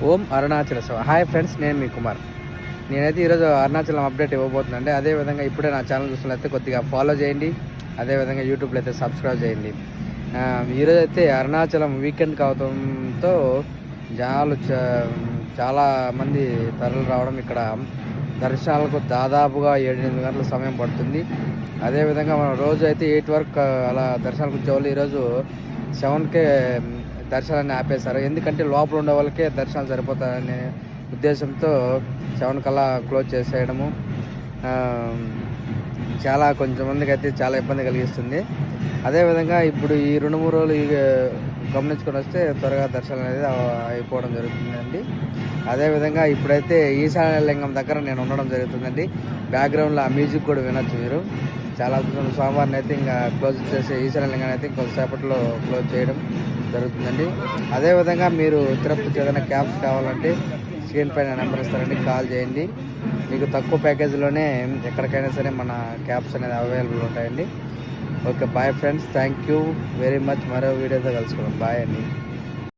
ఓం Arunachal Shiva. Hi friends, నేను మీ కుమార్. నేనైతే ఈరోజు అరుణాచలం అప్డేట్ ఇవ్వబోతుందండి. అదేవిధంగా ఇప్పుడే నా ఛానల్ చూస్తున్నట్లయితే కొద్దిగా ఫాలో చేయండి. అదేవిధంగా యూట్యూబ్లో అయితే సబ్స్క్రైబ్ చేయండి. ఈరోజు అయితే అరుణాచలం వీకెండ్ కావడంతో జనాలు చాలా మంది తరలి రావడం, ఇక్కడ దర్శనాలకు దాదాపుగా 7-8 గంటల సమయం పడుతుంది. అదేవిధంగా మనం రోజు అయితే 8 వరకు అలా దర్శనాలకు వచ్చేవాళ్ళు ఈరోజు 7కే దర్శనాన్ని ఆపేశారు. ఎందుకంటే లోపల ఉండే వాళ్ళకే దర్శనాలు సరిపోతాయనే ఉద్దేశంతో 7 కల్లా క్లోజ్ చేసేయడము చాలా కొంచెం మందికి అయితే చాలా ఇబ్బంది కలిగిస్తుంది. అదేవిధంగా ఇప్పుడు ఈ 2-3 రోజులు గమనించుకొని వస్తే త్వరగా దర్శనం అనేది అయిపోవడం జరుగుతుందండి. అదేవిధంగా ఇప్పుడైతే ఈశాన్యలింగం దగ్గర నేను ఉండడం జరుగుతుందండి. బ్యాక్గ్రౌండ్లో ఆ మ్యూజిక్ కూడా వినొచ్చు మీరు. చాలా అద్భుతం. సోమవారం అయితే ఇంకా క్లోజ్ చేసే ఈశాన్యలింగాన్ని అయితే ఇంకొంతసేపట్లో క్లోజ్ చేయడం జరుగుతుందండి. అదేవిధంగా మీరు తిరుపతికి ఏదైనా క్యాబ్స్ కావాలంటే స్క్రీన్ పైన నెంబర్ ఇస్తారండి, కాల్ చేయండి. మీకు తక్కువ ప్యాకేజీలోనే ఎక్కడికైనా సరే మన క్యాబ్స్ అనేది అవైలబుల్ ఉంటాయండి. Okay, bye friends, thank you very much. మరో వీడియోతో కలుసుకుందాం. బాయ్ అండి.